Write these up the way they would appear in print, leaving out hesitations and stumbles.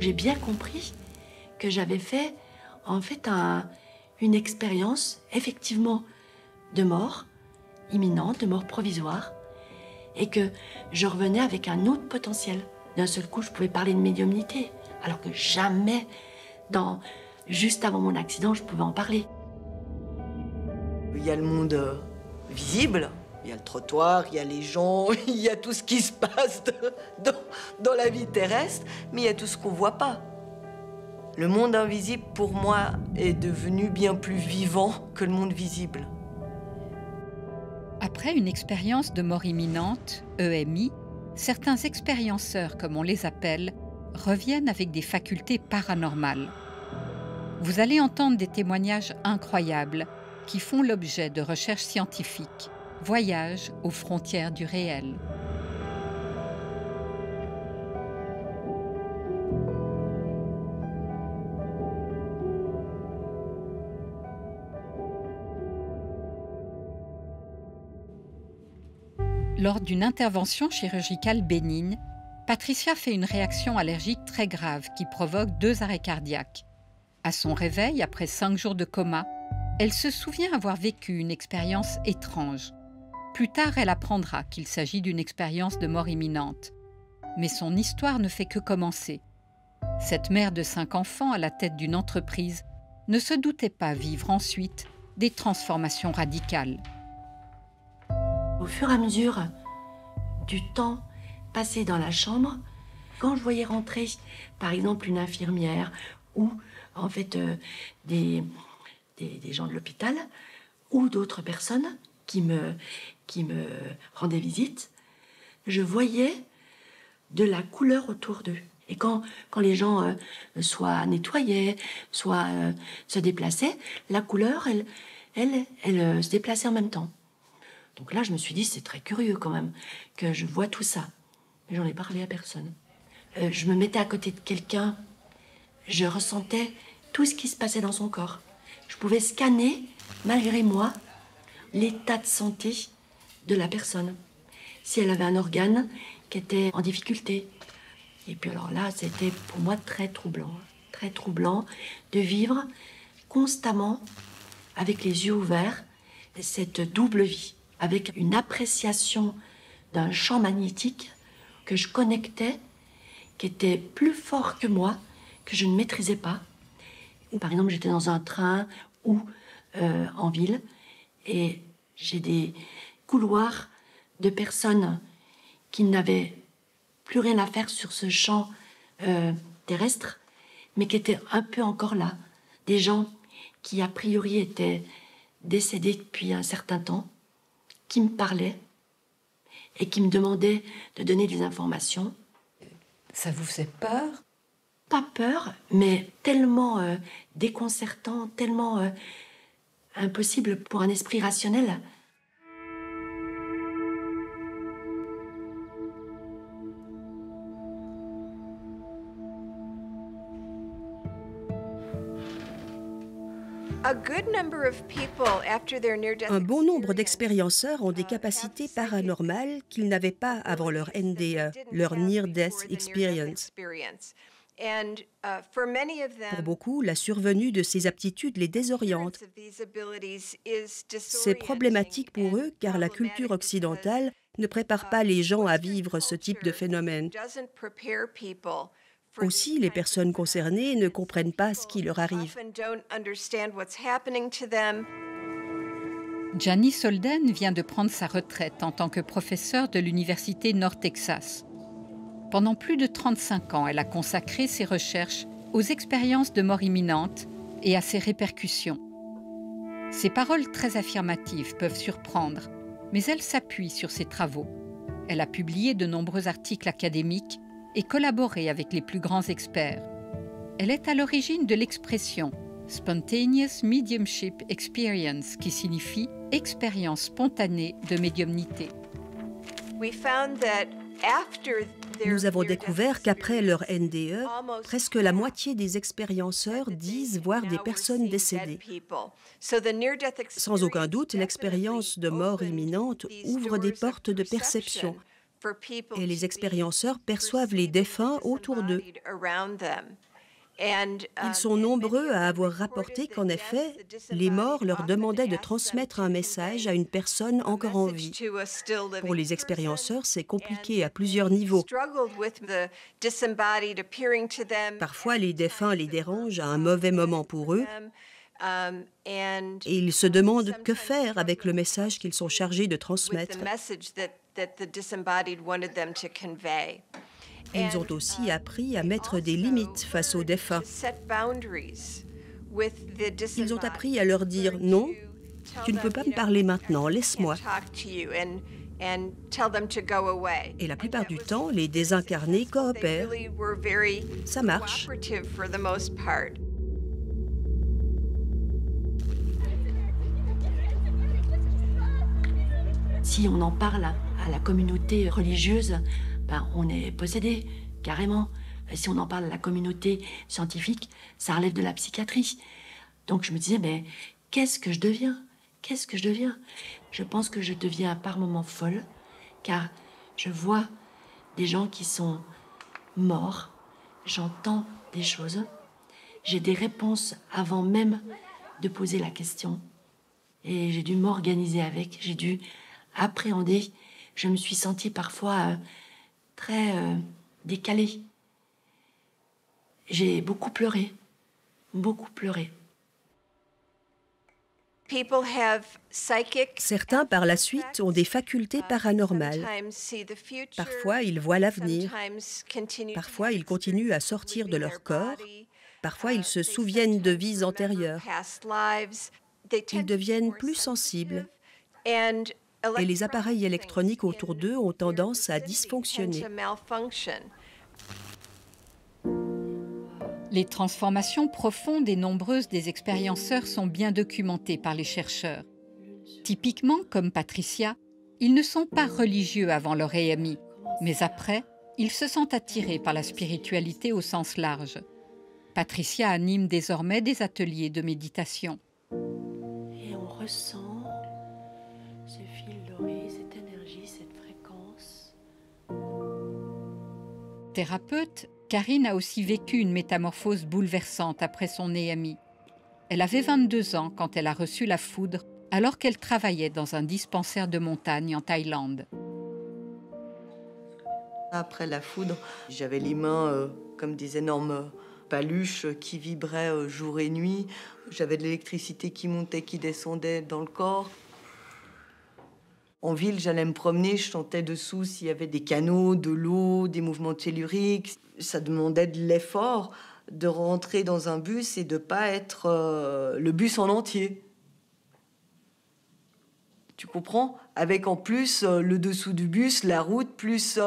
J'ai bien compris que j'avais fait, en fait, une expérience, effectivement, de mort imminente, de mort provisoire, et que je revenais avec un autre potentiel. D'un seul coup, je pouvais parler de médiumnité, alors que jamais, juste avant mon accident, je pouvais en parler. Il y a le monde visible, il y a le trottoir, il y a les gens, il y a tout ce qui se passe dans la vie terrestre, mais il y a tout ce qu'on ne voit pas. Le monde invisible, pour moi, est devenu bien plus vivant que le monde visible. Après une expérience de mort imminente, EMI, certains expérienceurs, comme on les appelle, reviennent avec des facultés paranormales. Vous allez entendre des témoignages incroyables qui font l'objet de recherches scientifiques, voyages aux frontières du réel. Lors d'une intervention chirurgicale bénigne, Patricia fait une réaction allergique très grave qui provoque 2 arrêts cardiaques. À son réveil, après 5 jours de coma, elle se souvient avoir vécu une expérience étrange. Plus tard, elle apprendra qu'il s'agit d'une expérience de mort imminente. Mais son histoire ne fait que commencer. Cette mère de 5 enfants à la tête d'une entreprise ne se doutait pas vivre ensuite des transformations radicales. Au fur et à mesure du temps passé dans la chambre, quand je voyais rentrer, par exemple, une infirmière ou en fait des gens de l'hôpital ou d'autres personnes qui me rendaient visite, je voyais de la couleur autour d'eux. Et quand les gens soit nettoyaient, soit se déplaçaient, la couleur, elle se déplaçait en même temps. Donc là, je me suis dit, c'est très curieux quand même, que je vois tout ça. Mais j'en ai parlé à personne. Je me mettais à côté de quelqu'un, je ressentais tout ce qui se passait dans son corps. Je pouvais scanner, malgré moi, l'état de santé de la personne. Si elle avait un organe qui était en difficulté. Et puis alors là, c'était pour moi très troublant de vivre constamment, avec les yeux ouverts, cette double vie. Avec une appréciation d'un champ magnétique que je connectais, qui était plus fort que moi, que je ne maîtrisais pas. Ou par exemple, j'étais dans un train ou en ville, et j'ai des couloirs de personnes qui n'avaient plus rien à faire sur ce champ terrestre, mais qui étaient un peu encore là. Des gens qui, a priori, étaient décédés depuis un certain temps, qui me parlaient et qui me demandaient de donner des informations. Ça vous faisait peur? Pas peur, mais tellement déconcertant, tellement impossible pour un esprit rationnel. Un bon nombre d'expérienceurs ont des capacités paranormales qu'ils n'avaient pas avant leur NDE, leur Near Death Experience. Pour beaucoup, la survenue de ces aptitudes les désoriente. C'est problématique pour eux car la culture occidentale ne prépare pas les gens à vivre ce type de phénomène. Aussi, les personnes concernées ne comprennent pas ce qui leur arrive. Janice Holden vient de prendre sa retraite en tant que professeure de l'Université Nord Texas. Pendant plus de 35 ans, elle a consacré ses recherches aux expériences de mort imminente et à ses répercussions. Ses paroles très affirmatives peuvent surprendre, mais elle s'appuie sur ses travaux. Elle a publié de nombreux articles académiques et collaboré avec les plus grands experts. Elle est à l'origine de l'expression « Spontaneous Mediumship Experience » qui signifie « expérience spontanée de médiumnité ». Nous avons découvert qu'après leur NDE, presque la moitié des expérienceurs disent voir des personnes décédées. Sans aucun doute, l'expérience de mort imminente ouvre des portes de perception. Et les expérienceurs perçoivent les défunts autour d'eux. Ils sont nombreux à avoir rapporté qu'en effet, les morts leur demandaient de transmettre un message à une personne encore en vie. Pour les expérienceurs, c'est compliqué à plusieurs niveaux. Parfois, les défunts les dérangent à un mauvais moment pour eux et ils se demandent que faire avec le message qu'ils sont chargés de transmettre. Ils ont aussi appris à mettre des limites face aux défunts. Ils ont appris à leur dire « Non, tu ne peux pas me parler maintenant, laisse-moi ». Et la plupart du temps, les désincarnés coopèrent. Ça marche. Si on en parle à la communauté religieuse, ben, on est possédé, carrément. Et si on en parle à la communauté scientifique, ça relève de la psychiatrie. Donc je me disais, mais qu'est-ce que je deviens? Qu'est-ce que je deviens? Je pense que je deviens par moments folle, car je vois des gens qui sont morts, j'entends des choses, j'ai des réponses avant même de poser la question. Et j'ai dû m'organiser avec, j'ai dû appréhender. Je me suis sentie parfois très décalée. J'ai beaucoup pleuré, beaucoup pleuré. Certains, par la suite, ont des facultés paranormales. Parfois, ils voient l'avenir. Parfois, ils continuent à sortir de leur corps. Parfois, ils se souviennent de vies antérieures. Ils deviennent plus sensibles. Et les appareils électroniques autour d'eux ont tendance à dysfonctionner. Les transformations profondes et nombreuses des expérienceurs sont bien documentées par les chercheurs. Typiquement, comme Patricia, ils ne sont pas religieux avant leur EMI, mais après, ils se sentent attirés par la spiritualité au sens large. Patricia anime désormais des ateliers de méditation. Et on ressent ce fil doré, cette énergie, cette fréquence. Thérapeute, Karine a aussi vécu une métamorphose bouleversante après son EMI. Elle avait 22 ans quand elle a reçu la foudre alors qu'elle travaillait dans un dispensaire de montagne en Thaïlande. Après la foudre, j'avais les mains comme des énormes paluches qui vibraient jour et nuit. J'avais de l'électricité qui montait, qui descendait dans le corps. En ville, j'allais me promener, je sentais dessous s'il y avait des canaux, de l'eau, des mouvements telluriques. Ça demandait de l'effort de rentrer dans un bus et de ne pas être le bus en entier. Tu comprends? Avec en plus le dessous du bus, la route, plus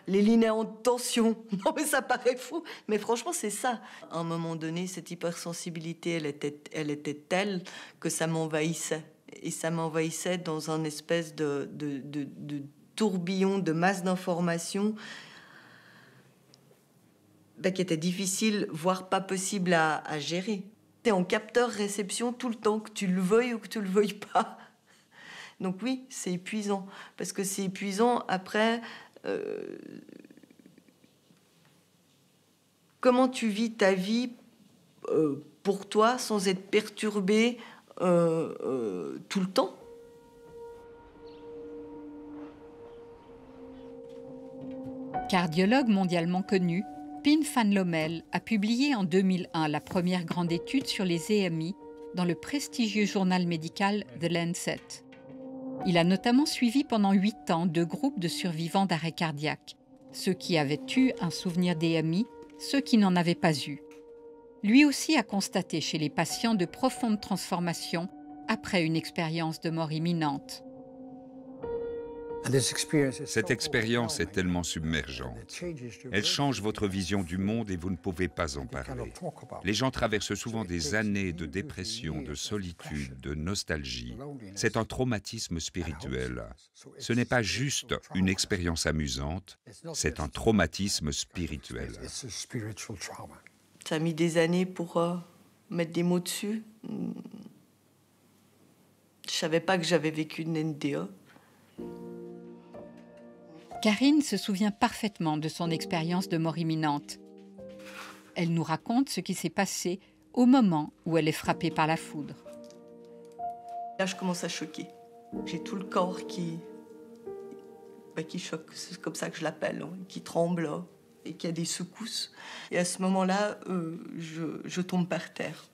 les lignes en tension. Non mais ça paraît fou, mais franchement c'est ça. À un moment donné, cette hypersensibilité, elle était telle que ça m'envahissait. Et ça m'envahissait dans un espèce de tourbillon de masse d'informations qui était difficile, voire pas possible à gérer. T'es en capteur-réception tout le temps, que tu le veuilles ou que tu le veuilles pas. Donc oui, c'est épuisant. Parce que c'est épuisant, après... comment tu vis ta vie pour toi sans être perturbé tout le temps? Cardiologue mondialement connu, Pim van Lommel a publié en 2001 la première grande étude sur les EMI dans le prestigieux journal médical The Lancet. Il a notamment suivi pendant 8 ans 2 groupes de survivants d'arrêt cardiaque, ceux qui avaient eu un souvenir d'EMI, ceux qui n'en avaient pas eu. Lui aussi a constaté chez les patients de profondes transformations après une expérience de mort imminente. Cette expérience est tellement submergente. Elle change votre vision du monde et vous ne pouvez pas en parler. Les gens traversent souvent des années de dépression, de solitude, de nostalgie. C'est un traumatisme spirituel. Ce n'est pas juste une expérience amusante, c'est un traumatisme spirituel. Ça a mis des années pour mettre des mots dessus. Je savais pas que j'avais vécu une NDE. Karine se souvient parfaitement de son expérience de mort imminente. Elle nous raconte ce qui s'est passé au moment où elle est frappée par la foudre. Là, je commence à choquer. J'ai tout le corps qui choque, c'est comme ça que je l'appelle, hein, qui tremble et qui a des secousses. Et à ce moment-là, je tombe par terre.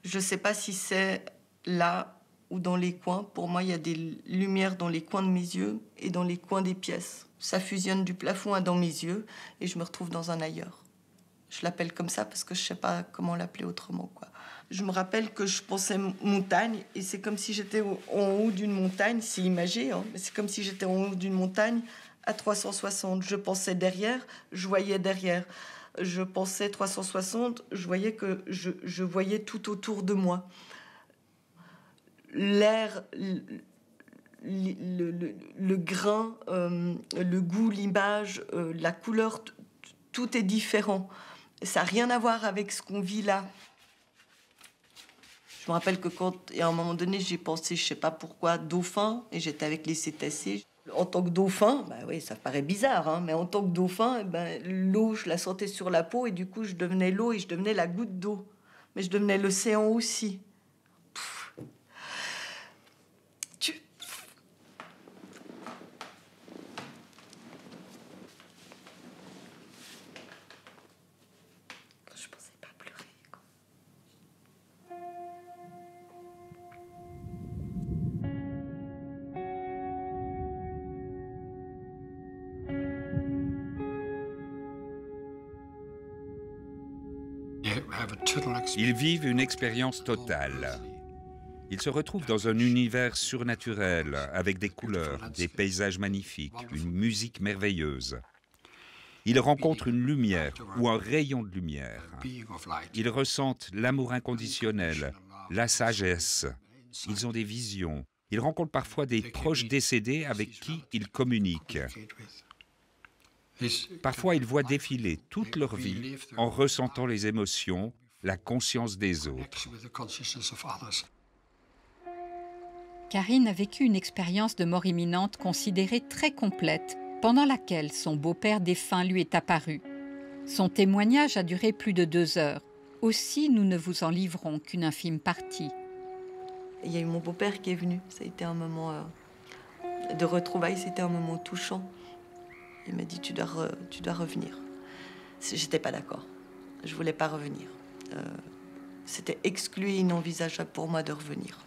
Je ne sais pas si c'est là ou dans les coins. Pour moi, il y a des lumières dans les coins de mes yeux et dans les coins des pièces. Ça fusionne du plafond à dans mes yeux et je me retrouve dans un ailleurs. Je l'appelle comme ça parce que je ne sais pas comment l'appeler autrement, quoi. Je me rappelle que je pensais montagne et c'est comme si j'étais en haut d'une montagne, c'est imagé, hein, mais c'est comme si j'étais en haut d'une montagne à 360. Je pensais derrière, je voyais derrière. Je pensais 360, je voyais que je voyais tout autour de moi. L'air, le grain, le goût, l'image, la couleur, tout est différent. Ça n'a rien à voir avec ce qu'on vit là. Je me rappelle que à un moment donné, j'ai pensé, je ne sais pas pourquoi, dauphin, et j'étais avec les cétacés. En tant que dauphin, bah oui, ça paraît bizarre, hein, mais en tant que dauphin, l'eau, je la sentais sur la peau, et du coup, je devenais l'eau et je devenais la goutte d'eau. Mais je devenais l'océan aussi. Je pensais pas pleurer, quoi. Ils vivent une expérience totale. Ils se retrouvent dans un univers surnaturel, avec des couleurs, des paysages magnifiques, une musique merveilleuse. Ils rencontrent une lumière ou un rayon de lumière. Ils ressentent l'amour inconditionnel, la sagesse. Ils ont des visions. Ils rencontrent parfois des proches décédés avec qui ils communiquent. Parfois, ils voient défiler toute leur vie en ressentant les émotions, la conscience des autres. Karine a vécu une expérience de mort imminente considérée très complète, pendant laquelle son beau-père défunt lui est apparu. Son témoignage a duré plus de 2 heures. Aussi, nous ne vous en livrons qu'une infime partie. Il y a eu mon beau-père qui est venu. Ça a été un moment de retrouvailles, c'était un moment touchant. Il m'a dit, tu dois revenir. J'étais pas d'accord. Je voulais pas revenir. C'était exclu et inenvisageable pour moi de revenir.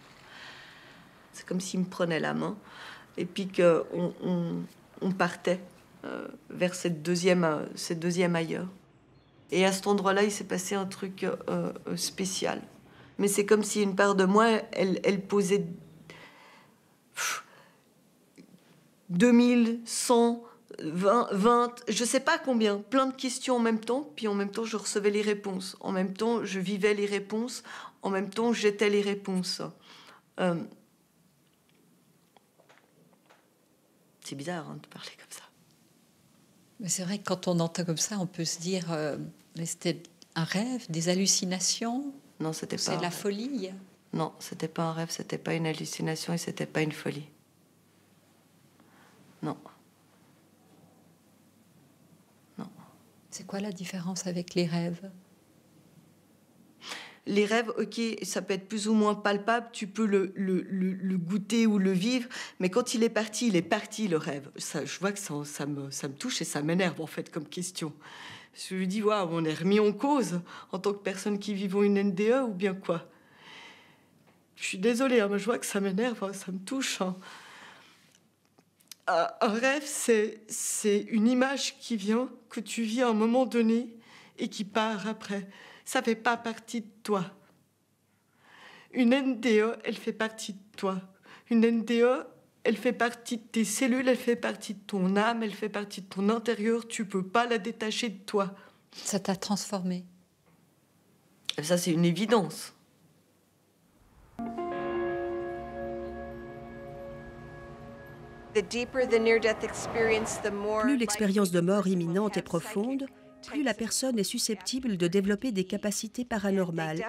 C'est comme s'il me prenait la main et puis qu'on partait vers cette deuxième ailleurs. Et à cet endroit-là, il s'est passé un truc spécial. Mais c'est comme si une part de moi, elle posait 2100, 20, je sais pas combien, plein de questions en même temps, puis en même temps, je recevais les réponses. En même temps, je vivais les réponses. En même temps, j'étais les réponses. C'est bizarre, hein, de parler comme ça. Mais c'est vrai que quand on entend comme ça, on peut se dire mais c'était un rêve, des hallucinations? Non, c'était pas. C'est de la folie? Non, c'était pas un rêve, c'était pas une hallucination et c'était pas une folie. Non. Non. C'est quoi la différence avec les rêves? Les rêves, ok, ça peut être plus ou moins palpable, tu peux le goûter ou le vivre, mais quand il est parti, le rêve. Ça, je vois que ça me touche et ça m'énerve, en fait, comme question. Je me dis, waouh, on est remis en cause en tant que personne qui vivons une NDE ou bien quoi? Je suis désolée, hein, mais je vois que ça m'énerve, hein, ça me touche. Hein. Un rêve, c'est une image qui vient, que tu vis à un moment donné et qui part après. Ça fait pas partie de toi. Une NDE, elle fait partie de toi. Une NDE, elle fait partie de tes cellules, elle fait partie de ton âme, elle fait partie de ton intérieur. Tu peux pas la détacher de toi. Ça t'a transformé? Ça, c'est une évidence. Plus l'expérience de mort imminente est profonde, plus la personne est susceptible de développer des capacités paranormales.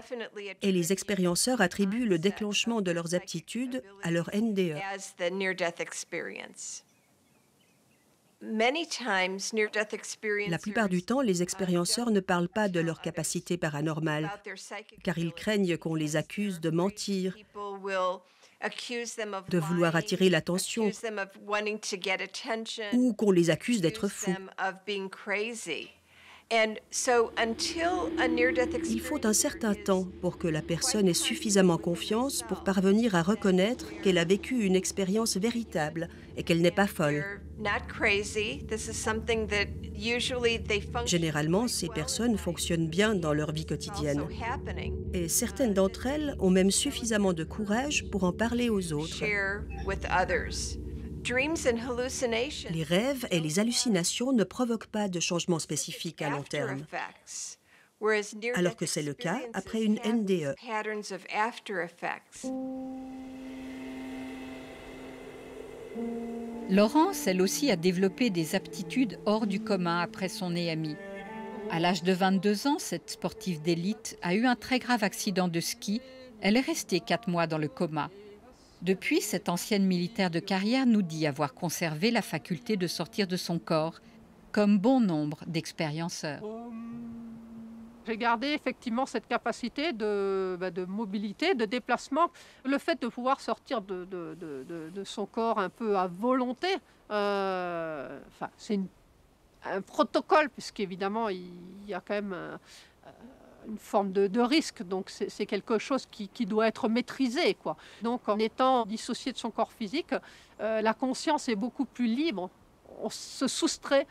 Et les expérienceurs attribuent le déclenchement de leurs aptitudes à leur NDE. La plupart du temps, les expérienceurs ne parlent pas de leur capacité paranormale, car ils craignent qu'on les accuse de mentir, de vouloir attirer l'attention, ou qu'on les accuse d'être fous. Il faut un certain temps pour que la personne ait suffisamment confiance pour parvenir à reconnaître qu'elle a vécu une expérience véritable et qu'elle n'est pas folle. Généralement, ces personnes fonctionnent bien dans leur vie quotidienne. Et certaines d'entre elles ont même suffisamment de courage pour en parler aux autres. Les rêves et les hallucinations ne provoquent pas de changement spécifique à long terme, alors que c'est le cas après une NDE. Laurence, elle aussi, a développé des aptitudes hors du commun après son EMI. À l'âge de 22 ans, cette sportive d'élite a eu un très grave accident de ski. Elle est restée 4 mois dans le coma. Depuis, cette ancienne militaire de carrière nous dit avoir conservé la faculté de sortir de son corps, comme bon nombre d'expérienceurs. J'ai gardé effectivement cette capacité de mobilité, de déplacement. Le fait de pouvoir sortir de son corps un peu à volonté, c'est un protocole, puisqu'évidemment, il y a quand même une forme de risque. Donc, c'est quelque chose qui doit être maîtrisé, quoi. Donc, en étant dissocié de son corps physique, la conscience est beaucoup plus libre. On se soustrait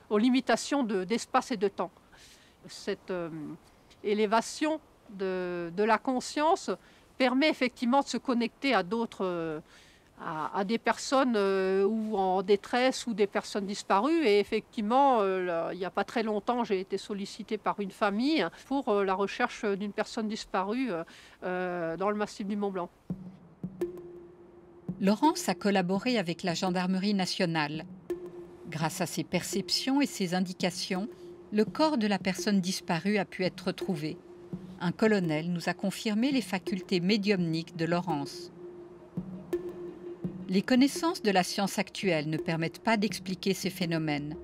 aux limitations d'espace et de temps. Cette élévation de la conscience permet effectivement de se connecter à d'autres, à des personnes ou en détresse ou des personnes disparues. Et effectivement, il n'y a pas très longtemps, j'ai été sollicitée par une famille pour la recherche d'une personne disparue dans le massif du Mont-Blanc. Laurence a collaboré avec la gendarmerie nationale. Grâce à ses perceptions et ses indications, le corps de la personne disparue a pu être retrouvé. Un colonel nous a confirmé les facultés médiumniques de Laurence. Les connaissances de la science actuelle ne permettent pas d'expliquer ces phénomènes.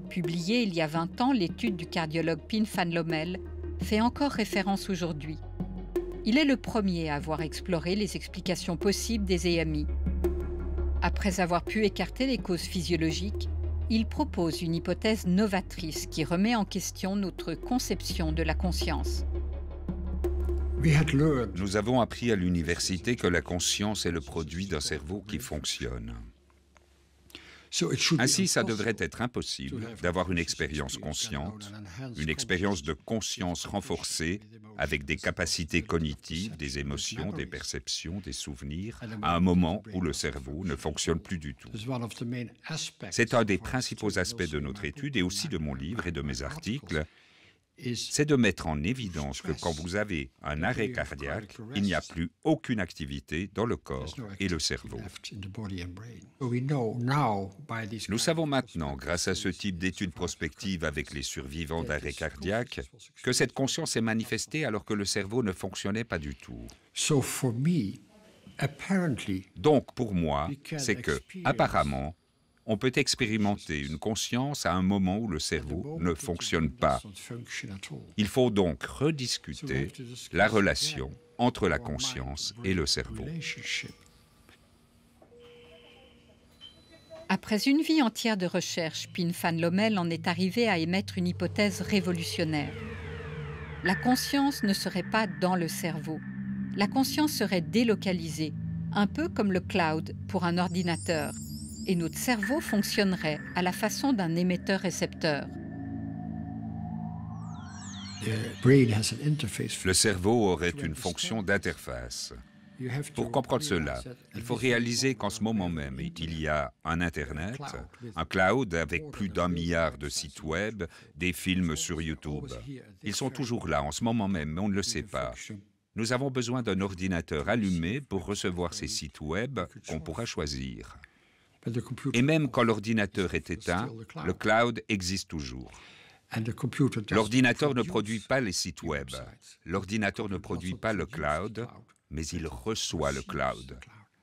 Publiée il y a 20 ans, l'étude du cardiologue Pim van Lommel fait encore référence aujourd'hui. Il est le premier à avoir exploré les explications possibles des EMI. Après avoir pu écarter les causes physiologiques, il propose une hypothèse novatrice qui remet en question notre conception de la conscience. Nous avons appris à l'université que la conscience est le produit d'un cerveau qui fonctionne. Ainsi, ça devrait être impossible d'avoir une expérience consciente, une expérience de conscience renforcée avec des capacités cognitives, des émotions, des perceptions, des souvenirs, à un moment où le cerveau ne fonctionne plus du tout. C'est un des principaux aspects de notre étude et aussi de mon livre et de mes articles. C'est de mettre en évidence que quand vous avez un arrêt cardiaque, il n'y a plus aucune activité dans le corps et le cerveau. Nous savons maintenant, grâce à ce type d'études prospectives avec les survivants d'arrêt cardiaque, que cette conscience est manifestée alors que le cerveau ne fonctionnait pas du tout. Donc, pour moi, c'est que, apparemment, on peut expérimenter une conscience à un moment où le cerveau ne fonctionne pas. Il faut donc rediscuter la relation entre la conscience et le cerveau. Après une vie entière de recherche, Pim van Lommel en est arrivé à émettre une hypothèse révolutionnaire. La conscience ne serait pas dans le cerveau. La conscience serait délocalisée, un peu comme le cloud pour un ordinateur. Et notre cerveau fonctionnerait à la façon d'un émetteur-récepteur. Le cerveau aurait une fonction d'interface. Pour comprendre cela, il faut réaliser qu'en ce moment même, il y a un Internet, un cloud avec plus d'1 milliard de sites web, des films sur YouTube. Ils sont toujours là en ce moment même, mais on ne le sait pas. Nous avons besoin d'un ordinateur allumé pour recevoir ces sites web qu'on pourra choisir. Et même quand l'ordinateur est éteint, le cloud existe toujours. L'ordinateur ne produit pas les sites web. L'ordinateur ne produit pas le cloud, mais il reçoit le cloud.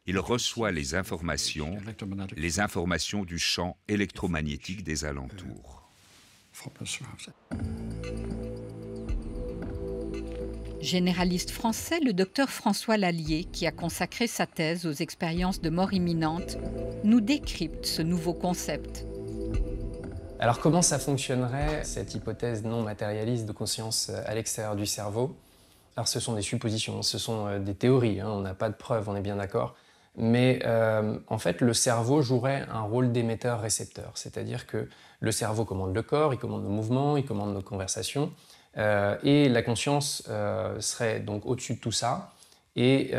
Il reçoit les informations du champ électromagnétique des alentours. Généraliste français, le docteur François Lallier, qui a consacré sa thèse aux expériences de mort imminente, nous décrypte ce nouveau concept. Alors comment ça fonctionnerait, cette hypothèse non matérialiste de conscience à l'extérieur du cerveau? Alors ce sont des suppositions, ce sont des théories, on n'a pas de preuves, on est bien d'accord. Mais en fait, le cerveau jouerait un rôle d'émetteur-récepteur, c'est-à-dire que le cerveau commande le corps, il commande nos mouvements, il commande nos conversations, et la conscience serait donc au-dessus de tout ça et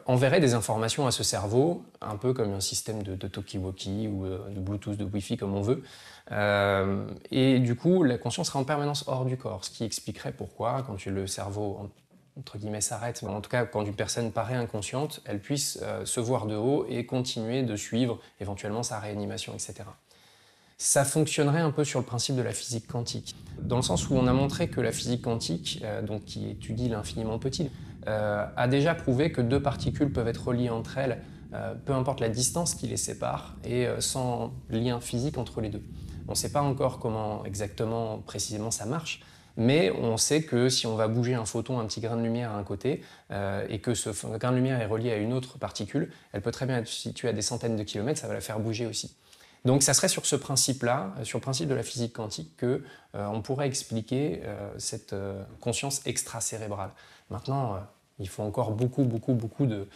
enverrait des informations à ce cerveau, un peu comme un système de talkie-walkie ou de Bluetooth, de Wi-Fi, comme on veut. Et du coup, la conscience serait en permanence hors du corps, ce qui expliquerait pourquoi, quand le cerveau, entre guillemets, s'arrête, en tout cas, quand une personne paraît inconsciente, elle puisse se voir de haut et continuer de suivre éventuellement sa réanimation, etc. Ça fonctionnerait un peu sur le principe de la physique quantique, dans le sens où on a montré que la physique quantique, donc qui étudie l'infiniment petit, a déjà prouvé que deux particules peuvent être reliées entre elles, peu importe la distance qui les sépare, et sans lien physique entre les deux. On ne sait pas encore comment exactement, précisément ça marche, mais on sait que si on va bouger un photon, un petit grain de lumière à un côté, et que ce grain de lumière est relié à une autre particule, elle peut très bien être située à des centaines de kilomètres, ça va la faire bouger aussi. Donc ça serait sur ce principe-là, sur le principe de la physique quantique, qu'on pourrait expliquer cette conscience extracérébrale. Maintenant, il faut encore beaucoup de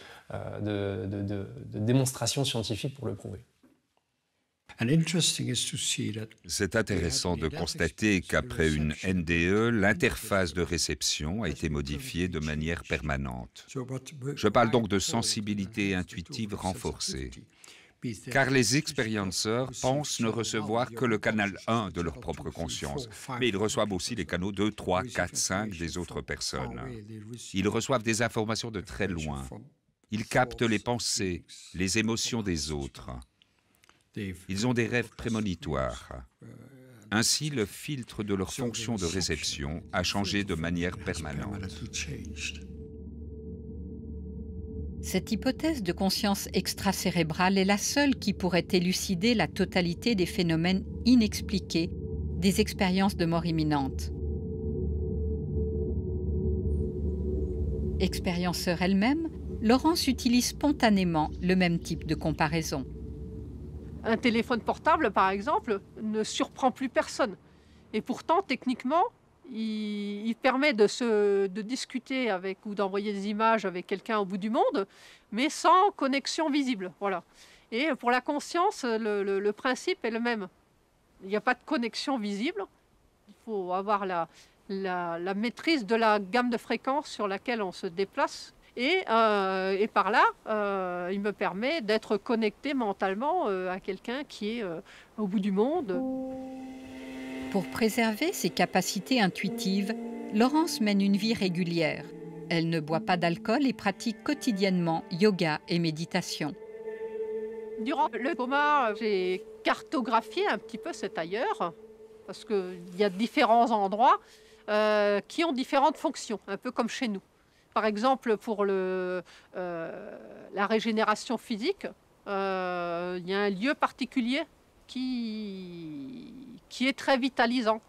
démonstrations scientifiques pour le prouver. C'est intéressant de constater qu'après une NDE, l'interface de réception a été modifiée de manière permanente. Je parle donc de sensibilité intuitive renforcée. Car les expérienceurs pensent ne recevoir que le canal 1 de leur propre conscience, mais ils reçoivent aussi les canaux 2, 3, 4, 5 des autres personnes. Ils reçoivent des informations de très loin. Ils captent les pensées, les émotions des autres. Ils ont des rêves prémonitoires. Ainsi, le filtre de leur fonction de réception a changé de manière permanente. Cette hypothèse de conscience extracérébrale est la seule qui pourrait élucider la totalité des phénomènes inexpliqués des expériences de mort imminente. Expérienceur elle-même, Laurence utilise spontanément le même type de comparaison. Un téléphone portable, par exemple, ne surprend plus personne. Et pourtant, techniquement, il permet de discuter avec ou d'envoyer des images avec quelqu'un au bout du monde, mais sans connexion visible. Voilà. Et pour la conscience, le principe est le même. Il n'y a pas de connexion visible. Il faut avoir la maîtrise de la gamme de fréquences sur laquelle on se déplace. Et par là, il me permet d'être connecté mentalement à quelqu'un qui est au bout du monde. Pour préserver ses capacités intuitives, Laurence mène une vie régulière. Elle ne boit pas d'alcool et pratique quotidiennement yoga et méditation. Durant le coma, j'ai cartographié un petit peu cet ailleurs, parce qu'il y a différents endroits qui ont différentes fonctions, un peu comme chez nous. Par exemple, pour la régénération physique, il y a un lieu particulier qui est très vitalisant.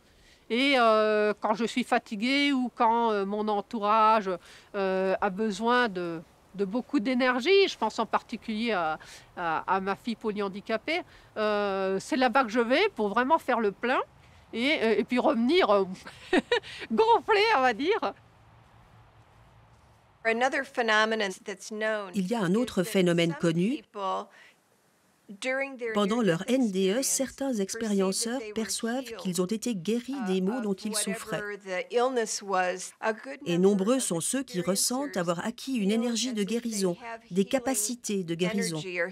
Et quand je suis fatiguée ou quand mon entourage a besoin de beaucoup d'énergie, je pense en particulier à ma fille polyhandicapée, c'est là-bas que je vais pour vraiment faire le plein et puis revenir gonflée, on va dire. Il y a un autre phénomène connu. Pendant leur NDE, certains expérienceurs perçoivent qu'ils ont été guéris des maux dont ils souffraient. Et nombreux sont ceux qui ressentent avoir acquis une énergie de guérison, des capacités de guérison. Ils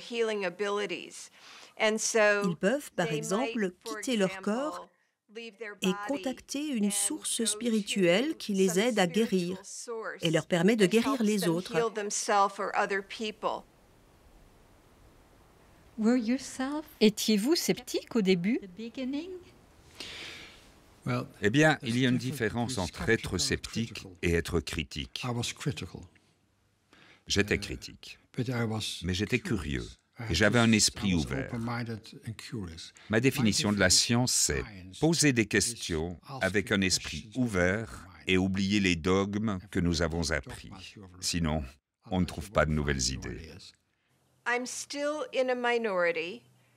peuvent, par exemple, quitter leur corps et contacter une source spirituelle qui les aide à guérir et leur permet de guérir les autres. Étiez-vous sceptique au début? Eh bien, il y a une différence entre être sceptique et être critique. J'étais critique. Mais j'étais curieux et j'avais un esprit ouvert. Ma définition de la science, c'est poser des questions avec un esprit ouvert et oublier les dogmes que nous avons appris. Sinon, on ne trouve pas de nouvelles idées.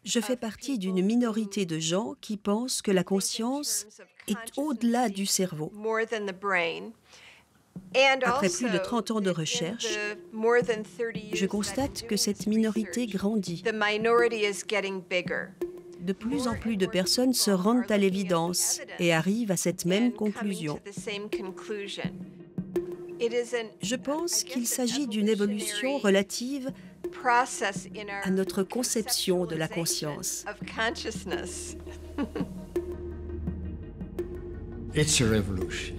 Je fais partie d'une minorité de gens qui pensent que la conscience est au-delà du cerveau. Après plus de 30 ans de recherche, je constate que cette minorité grandit. De plus en plus de personnes se rendent à l'évidence et arrivent à cette même conclusion. Je pense qu'il s'agit d'une évolution relative à notre conception de la conscience.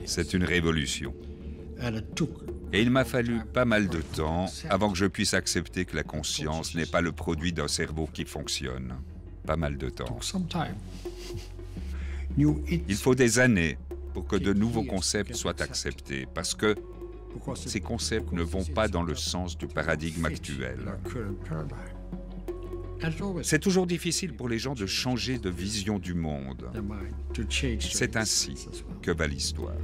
C'est une révolution. Et il m'a fallu pas mal de temps avant que je puisse accepter que la conscience n'est pas le produit d'un cerveau qui fonctionne. Pas mal de temps. Il faut des années pour que de nouveaux concepts soient acceptés, parce que ces concepts ne vont pas dans le sens du paradigme actuel. C'est toujours difficile pour les gens de changer de vision du monde. C'est ainsi que va l'histoire.